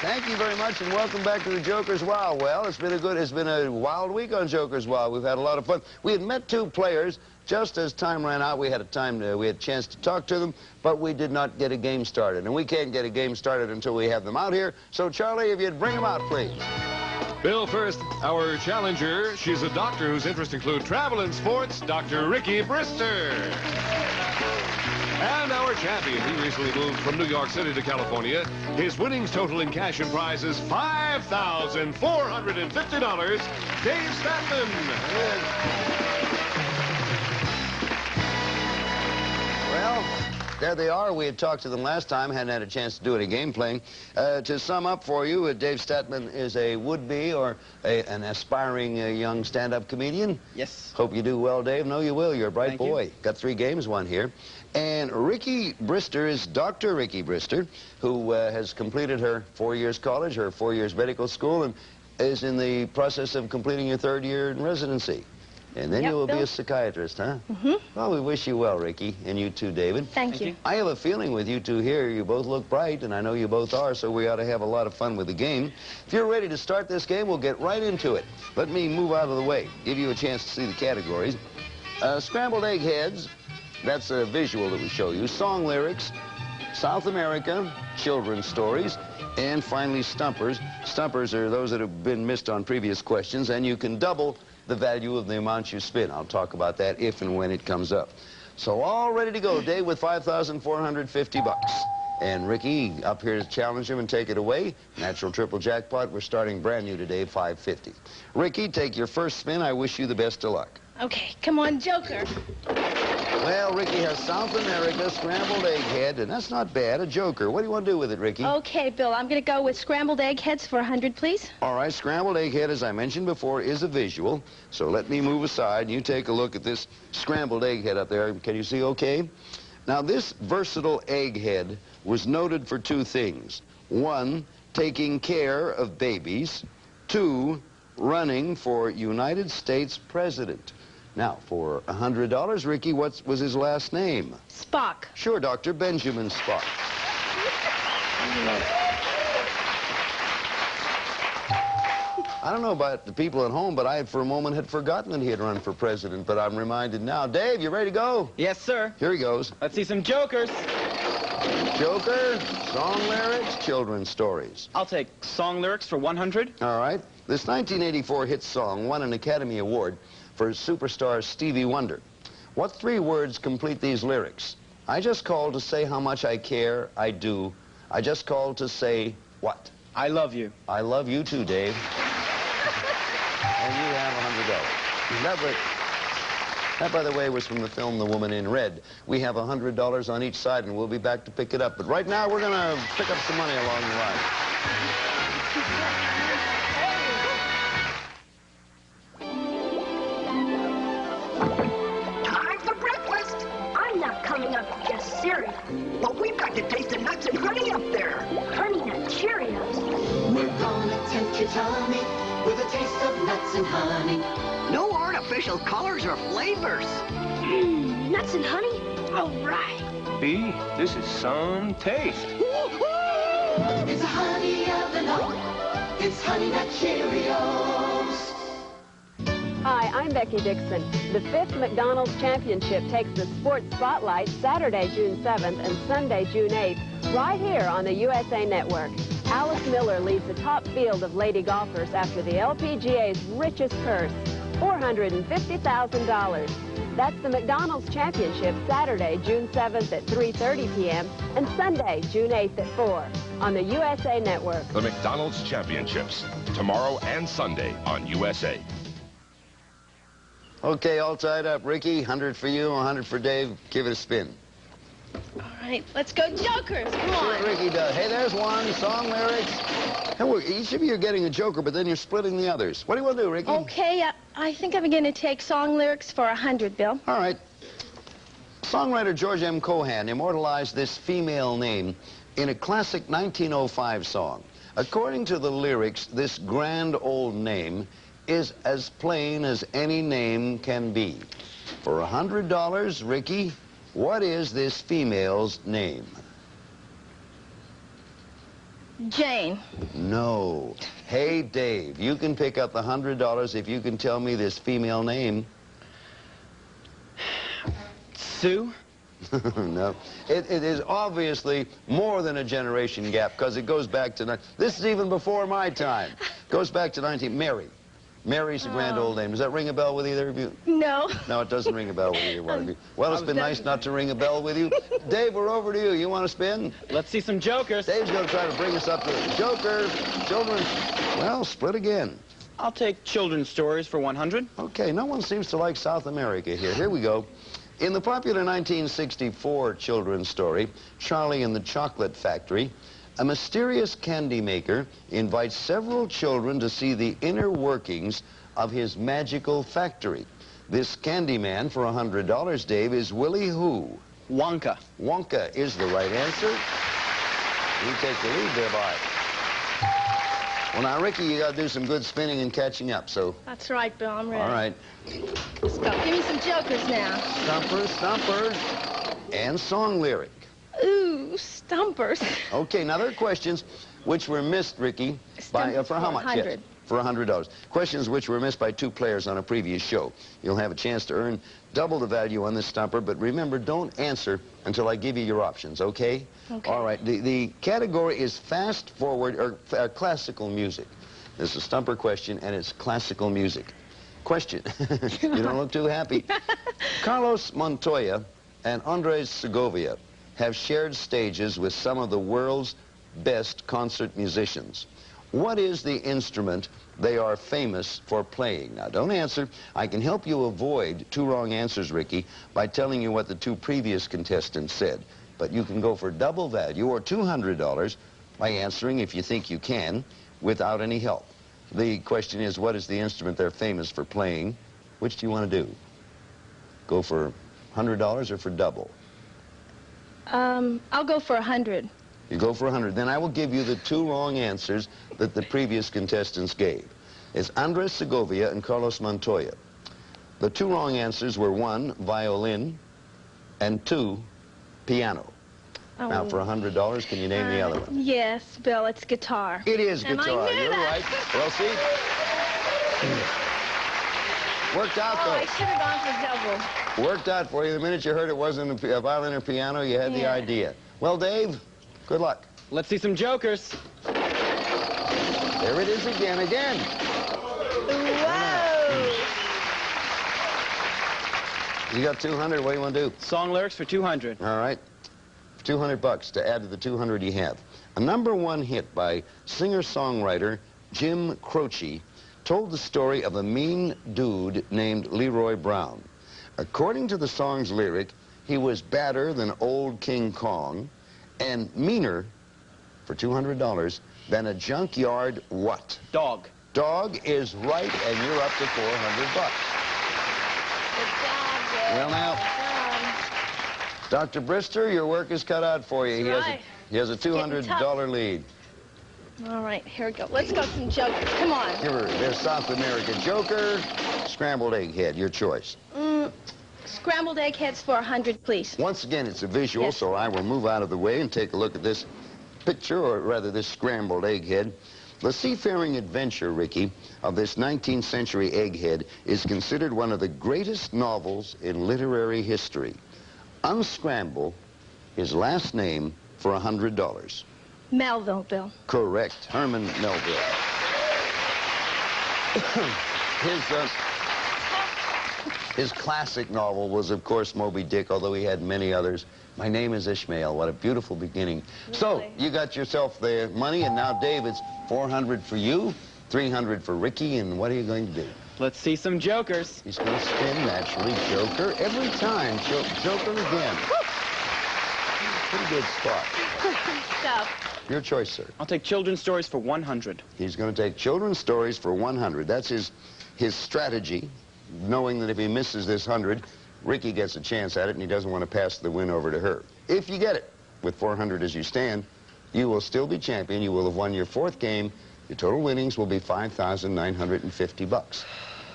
Thank you very much, and welcome back to the Joker's Wow. Well, it's been a wild week on Joker's Wow. We've had a lot of fun. We had met two players. Just as time ran out, we had a chance to talk to them, but we did not get a game started. And we can't get a game started until we have them out here. So, Charlie, if you'd bring them out, please. Bill, first, our challenger. She's a doctor whose interests include travel and sports, Dr. Ricky Brister. And our champion, he recently moved from New York City to California. His winnings total in cash and prizes $5,450. Dave Statman. Well, there they are. We had talked to them last time, hadn't had a chance to do any game playing. To sum up for you, Dave Statman is a would-be or an aspiring young stand-up comedian. Yes. Hope you do well, Dave. No, you will. You're a bright Thank boy. you. Got 3 games won here. And Ricky Brister is Dr. Ricky Brister, who has completed her 4 years college, her 4 years medical school, and is in the process of completing your 3rd year in residency. And then you will be a psychiatrist, huh? Mm-hmm. Well, we wish you well, Ricky, and you too, David. Thank you. I have a feeling with you two here, you both look bright, and I know you both are, so we ought to have a lot of fun with the game. If you're ready to start this game, we'll get right into it. Let me move out of the way, give you a chance to see the categories. Scrambled egg heads, that's a visual that we show you. Song lyrics, South America, children's stories, and finally stumpers. Stumpers are those that have been missed on previous questions, and you can double the value of the amount you spin. I'll talk about that if and when it comes up. So all ready to go, Dave, with $5,450. And Ricky, up here to challenge him and take it away. Natural triple jackpot. We're starting brand new today, $550. Ricky, take your first spin. I wish you the best of luck. Okay, come on, Joker. Well, Ricky has South America, scrambled egg head, and that's not bad. A joker. What do you want to do with it, Ricky? Okay, Bill, I'm going to go with scrambled egg heads for 100, please. All right, scrambled egg head, as I mentioned before, is a visual. So let me move aside, and you take a look at this scrambled egg head up there. Can you see okay? Now, this versatile egg head was noted for 2 things. 1, taking care of babies. 2, running for United States president. Now, for $100, Ricky, what was his last name? Spock. Sure, Dr. Benjamin Spock. I don't know about the people at home, but I, for a moment, had forgotten that he had run for president, but I'm reminded now. Dave, you ready to go? Yes, sir. Here he goes. Let's see some jokers. Joker, song lyrics, children's stories. I'll take song lyrics for 100. All right. This 1984 hit song won an Academy Award for superstar Stevie Wonder. What 3 words complete these lyrics? I just called to say how much I care, I do. I just called to say what? I love you. I love you too, Dave. And you have $100. That, by the way, was from the film The Woman in Red. We have $100 on each side, and we'll be back to pick it up. But right now, we're going to pick up some money along the line. Time for breakfast. I'm not coming up with just cereal. But we've got to taste the nuts and honey up there. Honey Nut Cheerios. We're gonna tempt your tummy with a taste of nuts and honey. No artificial colors or flavors. Nuts and honey? All right. B, this is some taste. It's a honey of the nut. It's Honey Nut Cheerios. Hi, I'm Becky Dixon. The 5th McDonald's Championship takes the sports spotlight Saturday, June 7th and Sunday, June 8th, right here on the USA Network. Alice Miller leads the top field of lady golfers after the LPGA's richest purse, $450,000. That's the McDonald's Championship Saturday, June 7th at 3:30 p.m. and Sunday, June 8th at 4 on the USA Network. The McDonald's Championships, tomorrow and Sunday on USA. Okay, all tied up. Ricky, 100 for you, 100 for Dave. Give it a spin. All right, let's go, Jokers. Come on. Ricky does. Hey, there's one. Song lyrics. Hey, each of you are getting a joker, but then you're splitting the others. What do you want to do, Ricky? Okay, I think I'm going to take song lyrics for 100, Bill. All right. Songwriter George M. Cohan immortalized this female name in a classic 1905 song. According to the lyrics, this grand old name is as plain as any name can be. For $100, Ricky, what is this female's name? Jane. No. Hey, Dave, you can pick up the $100 if you can tell me this female name. Sue? No. It is obviously more than a generation gap because it goes back to... This is even before my time. Goes back to Mary. Mary's a grand old name. Does that ring a bell with either of you? No. No, it doesn't ring a bell with either one of you. Well, it's been nice not to ring a bell with you. Dave, we're over to you. You want to spin? Let's see some jokers. Dave's going to try to bring us up to Joker. Children, well, split again. I'll take children's stories for 100. Okay, no one seems to like South America here. Here we go. In the popular 1964 children's story, Charlie and the Chocolate Factory, a mysterious candy maker invites several children to see the inner workings of his magical factory. This candy man for $100, Dave, is Willie who? Wonka. Wonka is the right answer. You take the lead there, Bart. Well, now, Ricky, you got to do some good spinning and catching up, so... That's right, Bill. I'm ready. All right. Let's go. Give me some jokers now. Stumpers, and song lyric. Ooh, stumpers. Okay, now there are questions which were missed, Ricky, by, for how much? 100. Yes, for $100. Questions which were missed by two players on a previous show. You'll have a chance to earn double the value on this stumper, but remember, don't answer until I give you your options, okay? Okay. All right, the category is fast forward, or classical music. This is a stumper question, and it's classical music. Question. You don't look too happy. Carlos Montoya and Andres Segovia have shared stages with some of the world's best concert musicians. What is the instrument they are famous for playing? Now, don't answer. I can help you avoid two wrong answers, Ricky, by telling you what the two previous contestants said. But you can go for double value or $200 by answering, if you think you can, without any help. The question is, what is the instrument they're famous for playing? Which do you want to do? Go for $100 or for double? I'll go for 100. You go for 100. Then I will give you the two wrong answers that the previous contestants gave. It's Andres Segovia and Carlos Montoya. The two wrong answers were 1, violin, and 2, piano. Oh. Now, for $100, can you name the other one? Yes, Bill, it's guitar. It is And guitar. I knew You're that. right. Well, see? Worked out, Oh, though. I should have gone for double. Worked out for you. The minute you heard it wasn't a violin or piano, you had the Yeah. idea. Well, Dave, good luck. Let's see some jokers. There it is again. Whoa! You got 200. What do you want to do? Song lyrics for 200. All right. $200 to add to the 200 you have. A #1 hit by singer-songwriter Jim Croce told the story of a mean dude named Leroy Brown. According to the song's lyric, he was badder than old King Kong and meaner, for $200, than a junkyard what? Dog. Dog is right, and you're up to $400. Good job, Bill. Well, now, Dr. Brister, your work is cut out for you. That's He has a $200 lead. All right, here we go. Let's go some jokers. Come on. There's South America Joker, scrambled egg head, your choice. Scrambled egg heads for 100, please. Once again, it's a visual, Yes. so I will move out of the way and take a look at this picture, or rather this scrambled egghead. The seafaring adventure, Ricky, of this 19th century egghead is considered one of the greatest novels in literary history. Unscramble his last name for $100. Melville, Bill. Correct. Herman Melville. His classic novel was, of course, Moby Dick, although he had many others. My Name is Ishmael. What a beautiful beginning. Really? So, you got yourself the money, and now, Dave, it's $400 for you, $300 for Ricky, and what are you going to do? Let's see some jokers. He's going to spin, naturally, Joker. Every time, Joker again. Pretty good spot. Stuff. Your choice, sir. I'll take children's stories for 100. He's going to take children's stories for 100. That's his strategy, knowing that if he misses this 100, Ricky gets a chance at it, and he doesn't want to pass the win over to her. If you get it, with 400 as you stand, you will still be champion. You will have won your 4th game. Your total winnings will be $5,950.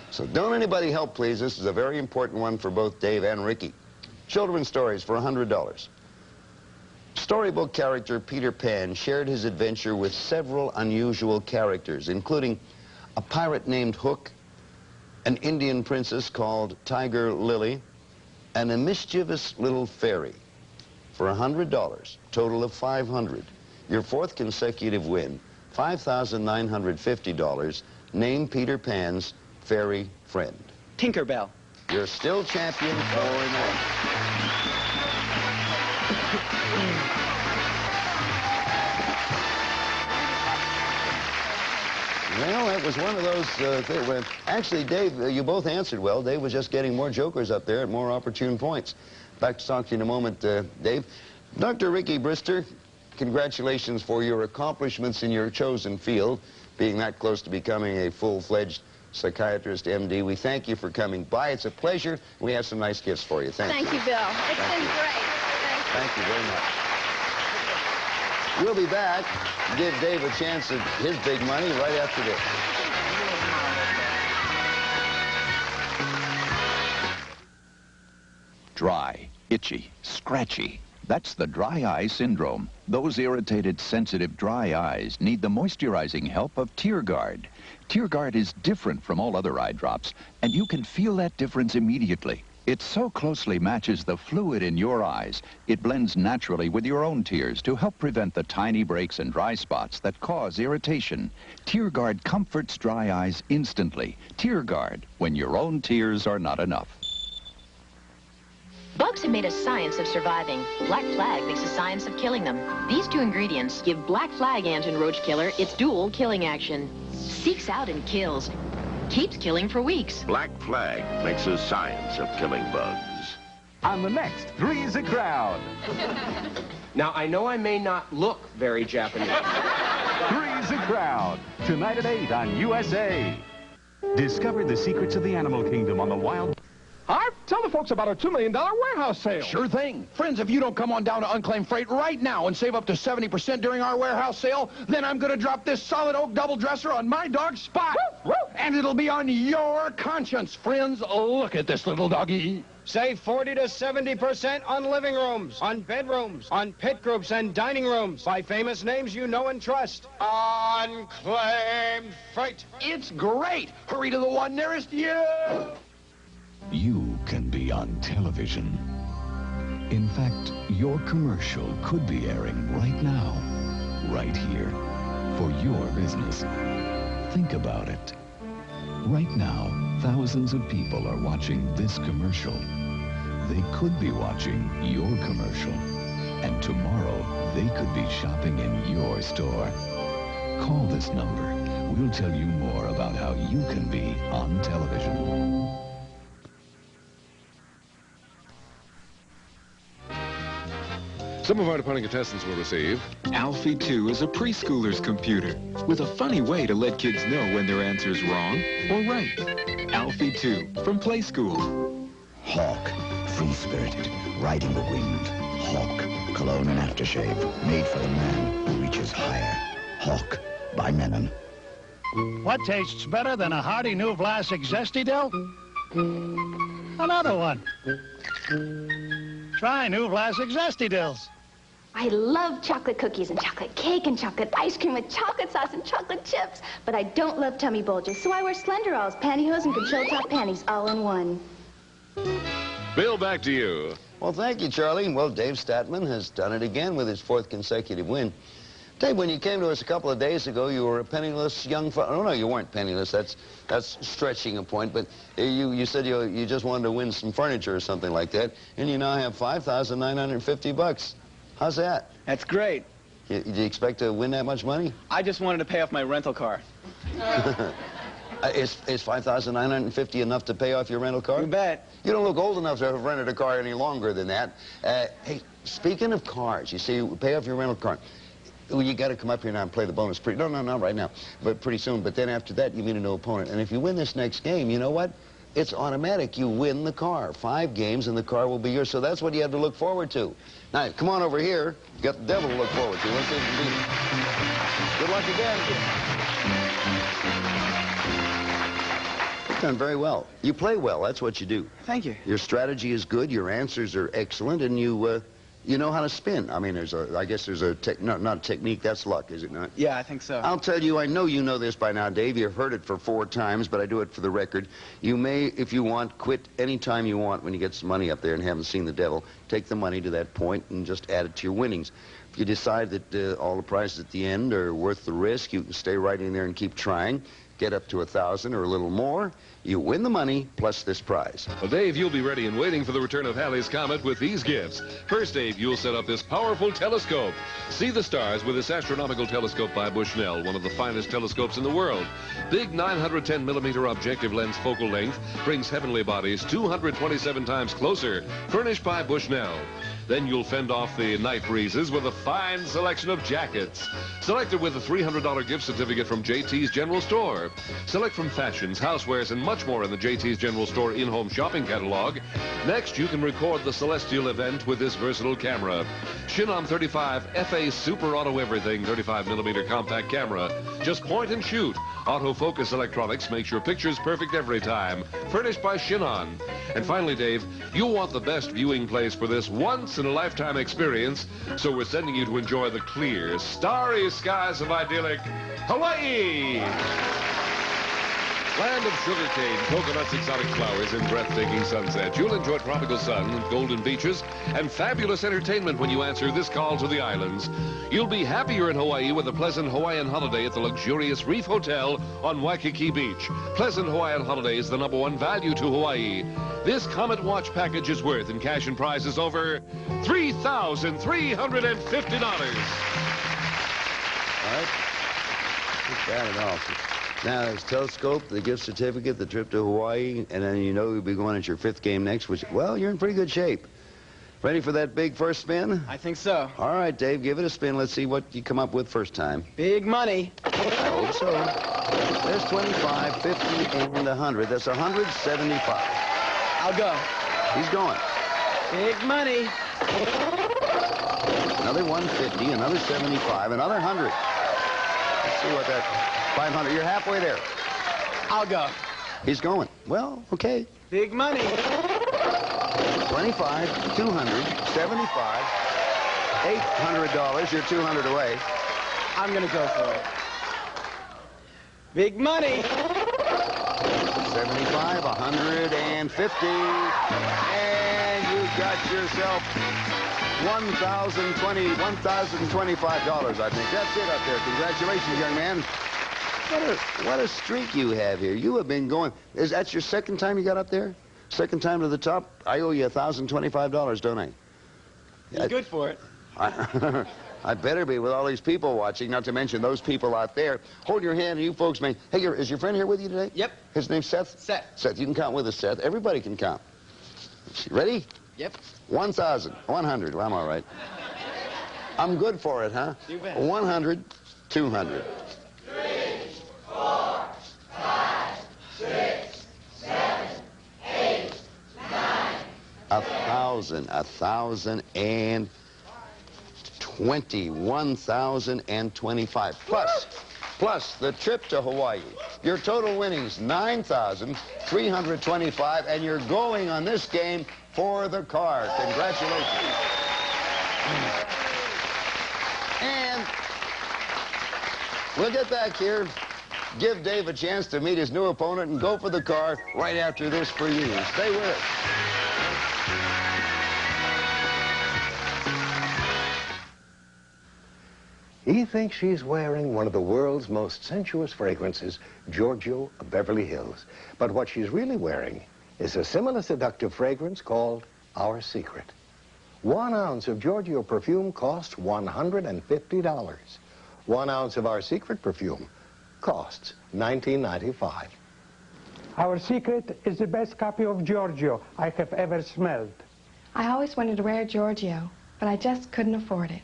So don't anybody help, please. This is a very important one for both Dave and Ricky. Children's stories for $100. Storybook character Peter Pan shared his adventure with several unusual characters, including a pirate named Hook, an Indian princess called Tiger Lily, and a mischievous little fairy. For $100, total of $500. Your fourth consecutive win, $5,950. Name Peter Pan's fairy friend. Tinkerbell. You're still champion 4-1. Well, that was one of those things where, actually, Dave, you both answered well. Dave was just getting more jokers up there at more opportune points. Back to talk to you in a moment, Dave. Dr. Ricky Brister, congratulations for your accomplishments in your chosen field, being that close to becoming a full-fledged psychiatrist, MD. We thank you for coming by. It's a pleasure. We have some nice gifts for you. Thank you. Thank you, Bill. It's been great. Thank you very much. We'll be back. Give Dave a chance at his big money right after this. Dry, itchy, scratchy. That's the dry eye syndrome. Those irritated, sensitive, dry eyes need the moisturizing help of Tear Guard. Tear Guard is different from all other eye drops, and you can feel that difference immediately. It so closely matches the fluid in your eyes, it blends naturally with your own tears to help prevent the tiny breaks and dry spots that cause irritation. Tear Guard comforts dry eyes instantly. Tear Guard, when your own tears are not enough. Bugs have made a science of surviving. Black Flag makes a science of killing them. These two ingredients give Black Flag Ant and Roach Killer its dual killing action. Seeks out and kills. Keeps killing for weeks. Black Flag makes a science of killing bugs. On the next Three's a Crowd. Now, I know I may not look very Japanese. Three's a Crowd. Tonight at 8 on USA. Discover the secrets of the animal kingdom on the wild... Harp, tell the folks about our $2 million warehouse sale. Sure thing. Friends, if you don't come on down to Unclaimed Freight right now and save up to 70% during our warehouse sale, then I'm going to drop this solid oak double dresser on my dog Spot. Woo, woo. And it'll be on your conscience. Friends, look at this little doggy. Save 40 to 70% on living rooms, on bedrooms, on pit groups and dining rooms by famous names you know and trust. Unclaimed Freight. It's great. Hurry to the one nearest you. You can be on television. In fact, your commercial could be airing right now, right here, for your business. Think about it. Right now, thousands of people are watching this commercial. They could be watching your commercial. And tomorrow, they could be shopping in your store. Call this number. We'll tell you more about how you can be on television. Some of our departing contestants will receive... Alfie 2 is a preschooler's computer with a funny way to let kids know when their answer's wrong or right. Alfie 2 from Play School. Hawk, free-spirited, riding the wind. Hawk, cologne and aftershave, made for the man who reaches higher. Hawk, by Menon. What tastes better than a hearty new Vlasic Zesty Dill? Another one. Try new Vlasic Zesty Dills. I love chocolate cookies and chocolate cake and chocolate ice cream with chocolate sauce and chocolate chips. But I don't love tummy bulges, so I wear Slenderalls, pantyhose, and control top panties all in one. Bill, back to you. Well, thank you, Charlie. Well, Dave Statman has done it again with his fourth consecutive win. Dave, when you came to us a couple of days ago, you were a penniless young fellow. Oh, no, you weren't penniless. That's stretching a point. But you said you just wanted to win some furniture or something like that, and you now have $5,950. How's that? That's great. Do you expect to win that much money? I just wanted to pay off my rental car. Is $5,950 enough to pay off your rental car? You bet. You don't look old enough to have rented a car any longer than that. Hey, speaking of cars, you see, you pay off your rental car. Well, you got to come up here now and play the bonus. No, not right now, but pretty soon. But then after that, you meet a new opponent. And if you win this next game, you know what? It's automatic. You win the car. 5 games, and the car will be yours. So that's what you have to look forward to. Now, come on over here. You got the devil to look forward to. Let's see if you can beat him. Good luck again. You've done very well. You play well. That's what you do. Thank you. Your strategy is good. Your answers are excellent, and you You know how to spin. I mean, I guess there's a not technique, that's luck, is it not? Yeah, I think so. I'll tell you, I know you know this by now, Dave. You've heard it for 4 times, but I do it for the record. You may, if you want, quit any time you want when you get some money up there and haven't seen the devil. Take the money to that point and just add it to your winnings. If you decide that all the prizes at the end are worth the risk, you can stay right in there and keep trying. Get up to 1,000 or a little more. You win the money plus this prize. Well, Dave, you'll be ready and waiting for the return of Halley's Comet with these gifts. First, Dave, you'll set up this powerful telescope. See the stars with this astronomical telescope by Bushnell, one of the finest telescopes in the world. Big 910-millimeter objective lens focal length brings heavenly bodies 227 times closer, furnished by Bushnell. Then you'll fend off the night breezes with a fine selection of jackets. Selected with a $300 gift certificate from JT's General Store. Select from fashions, housewares, and much more in the JT's General Store in-home shopping catalog. Next, you can record the celestial event with this versatile camera. Chinon 35 FA Super Auto Everything 35mm compact camera. Just point and shoot. Autofocus electronics makes your pictures perfect every time. Furnished by Chinon. And finally, Dave, you'll want the best viewing place for this once-in-a-lifetime experience, so we're sending you to enjoy the clear, starry skies of idyllic Hawaii! Land of sugarcane, coconuts, exotic flowers, and breathtaking sunsets. You'll enjoy tropical sun, golden beaches, and fabulous entertainment when you answer this call to the islands. You'll be happier in Hawaii with a pleasant Hawaiian holiday at the luxurious Reef Hotel on Waikiki Beach. Pleasant Hawaiian holiday is the #1 value to Hawaii. This Comet Watch package is worth in cash and prizes over $3,350. All right. Not bad at all. Now, there's telescope, the gift certificate, the trip to Hawaii, and then you know you'll be going at your 5th game next, which, well, you're in pretty good shape. Ready for that big first spin? I think so. All right, Dave, give it a spin. Let's see what you come up with first time. Big money. I hope so. There's 25, 50, and 100. That's 175. I'll go. He's going. Big money. Another 150, another 75, another 100. Let's see what that... 500. You're halfway there. I'll go. He's going. Well, okay. Big money. 25, 200, 75, $800. You're 200 away. I'm going to go for it. Big money. 75, 150. And you got yourself $1,025, I think. That's it up there. Congratulations, young man. What a streak you have here. You have been going. Is that your second time you got up there? Second time to the top? I owe you $1,025, don't I? You're good for it. I better be with all these people watching, not to mention those people out there. Hold your hand, and you folks may... Hey, is your friend here with you today? Yep. His name's Seth? Seth. Seth, you can count with us, Seth. Everybody can count. Ready? Yep. 1,000. 100. Well, I'm all right. I'm good for it, huh? You bet. 100. 200. 1,020, 1,025 plus the trip to Hawaii. Your total winnings 9,325, and you're going on this game for the car. Congratulations. And we'll get back here, give Dave a chance to meet his new opponent, and go for the car right after this for you. Stay with us. He thinks she's wearing one of the world's most sensuous fragrances, Giorgio of Beverly Hills. But what she's really wearing is a similar seductive fragrance called Our Secret. 1 ounce of Giorgio perfume costs $150. 1 ounce of Our Secret perfume costs $19.95. Our Secret is the best copy of Giorgio I have ever smelled. I always wanted to wear Giorgio, but I just couldn't afford it.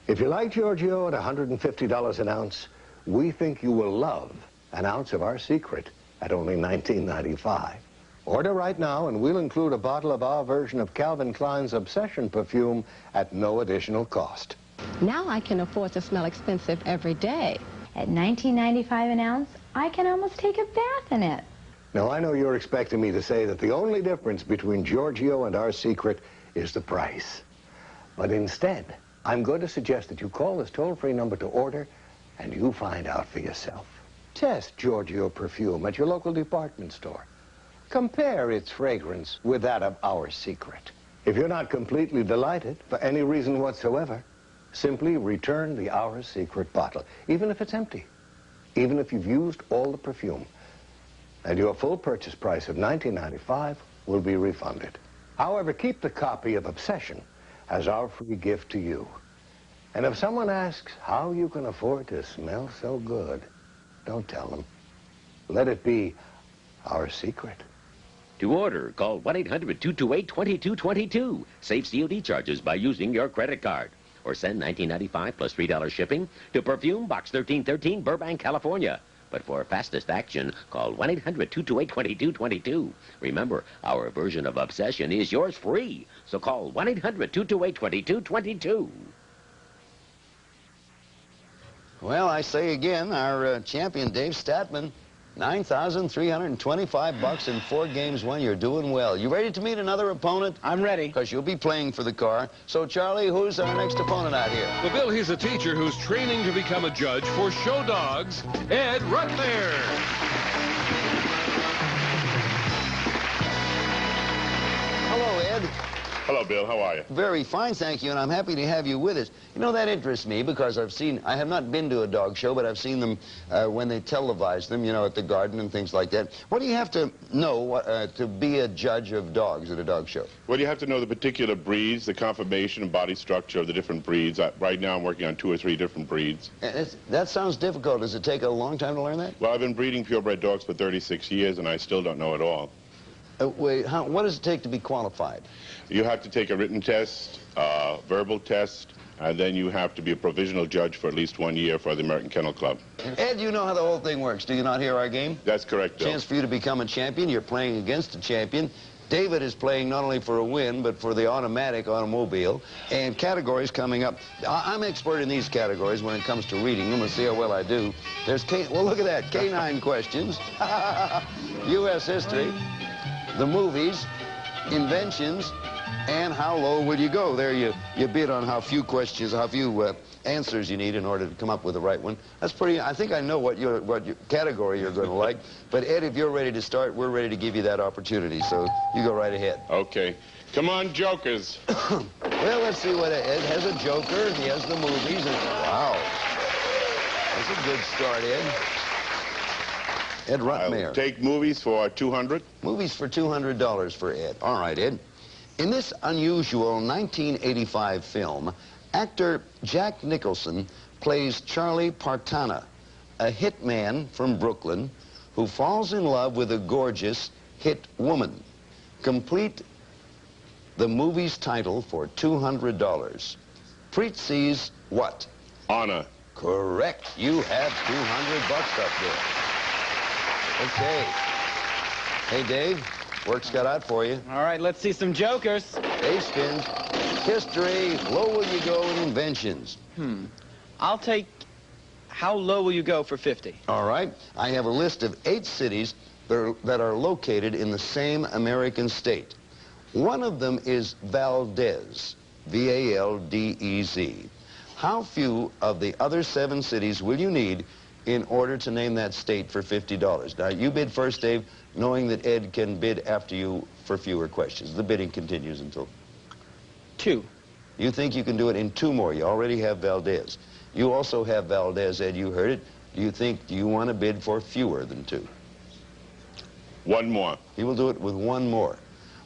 If you like Giorgio at $150 an ounce, we think you will love an ounce of Our Secret at only $19.95. Order right now, and we'll include a bottle of our version of Calvin Klein's Obsession perfume at no additional cost. Now I can afford to smell expensive every day. At $19.95 an ounce, I can almost take a bath in it. Now, I know you're expecting me to say that the only difference between Giorgio and Our Secret is the price. But instead, I'm going to suggest that you call this toll-free number to order and you find out for yourself. Test Giorgio perfume at your local department store. Compare its fragrance with that of Our Secret. If you're not completely delighted for any reason whatsoever, simply return the Our Secret bottle, even if it's empty, even if you've used all the perfume. And your full purchase price of $19.95 will be refunded. However, keep the copy of Obsession as our free gift to you. And if someone asks how you can afford to smell so good, don't tell them. Let it be Our Secret. To order, call 1-800-228-2222. Save COD charges by using your credit card. Or send $19.95 plus $3 shipping to Perfume Box 1313, Burbank, California. But for fastest action, call 1-800-228-2222. Remember, our version of Obsession is yours free. So call 1-800-228-2222. Well, I say again, our champion, Dave Statman, $9,325 in 4 games won. You're doing well. You ready to meet another opponent? I'm ready. Because you'll be playing for the car. So, Charlie, who's our next opponent out here? Well, Bill, he's a teacher who's training to become a judge for show dogs, Ed Rutler. Hello, Ed. Hello, Bill. How are you? Very fine, thank you, and I'm happy to have you with us. You know, that interests me because I have not been to a dog show, but I've seen them when they televise them, you know, at the Garden and things like that. What do you have to know to be a judge of dogs at a dog show? Well, you have to know the particular breeds, the conformation and body structure of the different breeds. Right now I'm working on 2 or 3 different breeds. That sounds difficult. Does it take a long time to learn that? Well, I've been breeding purebred dogs for 36 years, and I still don't know it all. Wait, what does it take to be qualified? You have to take a written test, verbal test, and then you have to be a provisional judge for at least 1 year for the American Kennel Club. Ed, you know how the whole thing works. Do you not hear our game? That's correct, Bill. Chance for you to become a champion. You're playing against a champion. David is playing not only for a win, but for the automatic automobile. And categories coming up. I'm expert in these categories when it comes to reading them. Let's see how well I do. There's well, look at that. Canine questions. U.S. history. The movies, inventions, and how low will you go? There you bid on how few questions, how few answers you need in order to come up with the right one. That's pretty, I think I know what your category you're going to like. But Ed, if you're ready to start, we're ready to give you that opportunity. So you go right ahead. Okay. Come on, jokers. Well, let's see what Ed has. A joker. He has the movies. And, wow. That's a good start, Ed. Ed Rutmer. I'll take movies for $200. Movies for $200 for Ed. All right, Ed. In this unusual 1985 film, actor Jack Nicholson plays Charlie Partana, a hitman from Brooklyn who falls in love with a gorgeous hit woman. Complete the movie's title for $200. Preet sees what? Honor. Correct. You have $200 up there. Okay. Hey, Dave, work's cut out for you. All right, let's see some jokers. Dave spins. History, low will you go in inventions? I'll take, how low will you go for 50? All right. I have a list of 8 cities that are located in the same American state. One of them is Valdez, V-A-L-D-E-Z. How few of the other 7 cities will you need in order to name that state for $50? Now, you bid first, Dave, knowing that Ed can bid after you for fewer questions. The bidding continues until... 2. You think you can do it in 2 more. You already have Valdez. You also have Valdez, Ed, you heard it. Do you want to bid for fewer than 2? 1 more. He will do it with 1 more.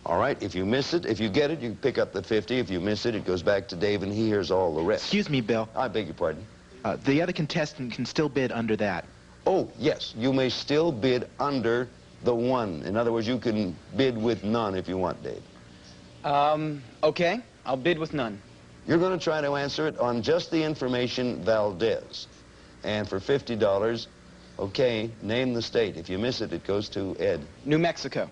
All right, if you miss it, if you get it, you can pick up the 50. If you miss it, it goes back to Dave, and he hears all the rest. Excuse me, Bill. I beg your pardon? The other contestant can still bid under that. Oh, yes. You may still bid under the 1. In other words, you can bid with none if you want, Dave. Okay. I'll bid with none. You're going to try to answer it on just the information Valdez. And for $50, okay, name the state. If you miss it, it goes to Ed. New Mexico.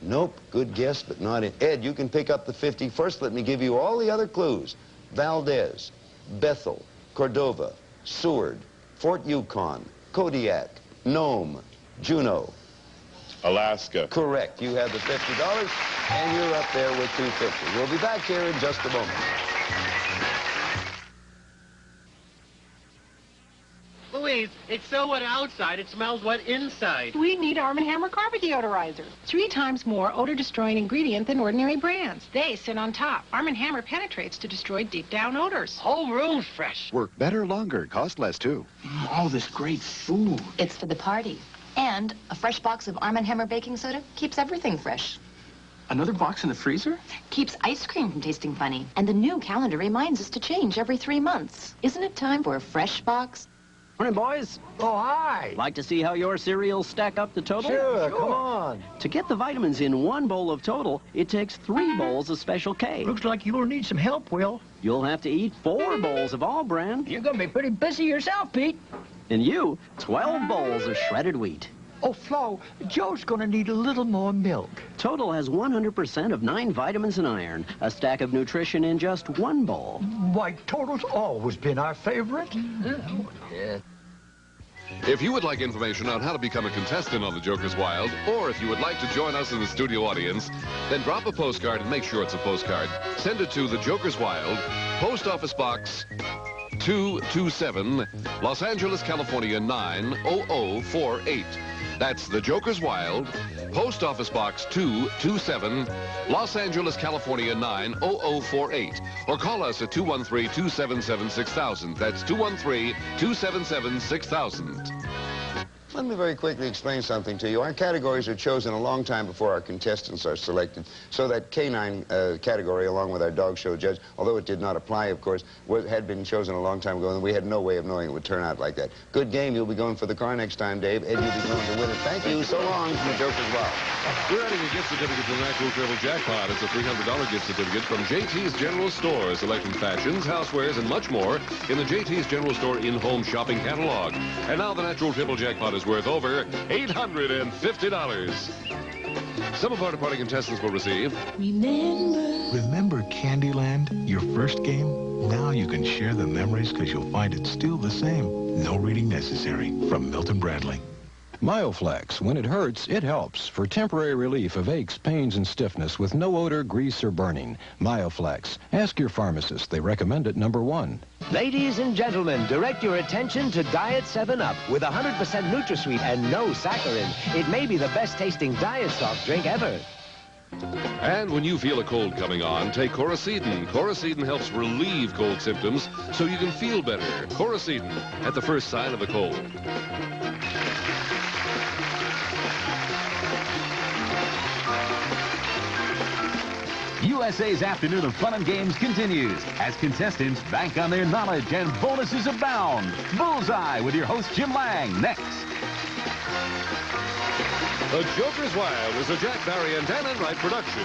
Nope. Good guess, but not it. Ed, you can pick up the 50. First, let me give you all the other clues. Valdez, Bethel, Cordova, Seward, Fort Yukon, Kodiak, Nome, Juneau. Alaska. Correct. You have the $50, and you're up there with $250. We'll be back here in just a moment. Louise, it's so wet outside, it smells wet inside. We need Arm & Hammer Carpet Deodorizer. 3 times more odor-destroying ingredient than ordinary brands. They sit on top. Arm & Hammer penetrates to destroy deep-down odors. Whole room's fresh. Work better, longer, cost less, too. All this great food. It's for the party. And a fresh box of Arm & Hammer baking soda keeps everything fresh. Another box in the freezer? Keeps ice cream from tasting funny. And the new calendar reminds us to change every 3 months. Isn't it time for a fresh box? Morning, boys. Oh, hi. Like to see how your cereals stack up to Total? Sure, come on. To get the vitamins in 1 bowl of Total, it takes 3 bowls of Special K. Looks like you'll need some help, Will. You'll have to eat 4 bowls of All Brand. You're gonna be pretty busy yourself, Pete. And you, 12 bowls of shredded wheat. Oh, Flo, Joe's gonna need a little more milk. Total has 100% of 9 vitamins and iron, a stack of nutrition in just 1 bowl. Why, Total's always been our favorite. Yeah. If you would like information on how to become a contestant on the Joker's Wild, or if you would like to join us in the studio audience, then drop a postcard and make sure it's a postcard. Send it to the Joker's Wild, Post Office Box 227, Los Angeles, California 90048. That's the Joker's Wild, Post Office Box 227, Los Angeles, California 90048. Or call us at 213-277-6000. That's 213-277-6000. Let me very quickly explain something to you. Our categories are chosen a long time before our contestants are selected, so that canine category, along with our dog show judge, although it did not apply, of course, had been chosen a long time ago, and we had no way of knowing it would turn out like that. Good game. You'll be going for the car next time, Dave, and you'll be going to win it. Thank you. So long from the Joker's Wild. We're adding a gift certificate to the Natural Triple Jackpot. It's a $300 gift certificate from JT's General Store, selecting fashions, housewares, and much more in the JT's General Store in-home shopping catalog. And now the Natural Triple Jackpot is worth over $850. Some of our departing contestants will receive... Remember Candyland, your first game? Now you can share the memories because you'll find it's still the same. No reading necessary. From Milton Bradley. Mioflex. When it hurts, it helps. For temporary relief of aches, pains, and stiffness with no odor, grease, or burning. Mioflex. Ask your pharmacist. They recommend it #1. Ladies and gentlemen, direct your attention to Diet 7-Up with 100% NutraSweet and no saccharin. It may be the best tasting diet soft drink ever. And when you feel a cold coming on, take Coricidin. Coricidin helps relieve cold symptoms so you can feel better. Coricidin, at the first sign of a cold. USA's afternoon of fun and games continues as contestants bank on their knowledge and bonuses abound. Bullseye with your host Jim Lang next. The Joker's Wild is a Jack Barry and Dan Enright production.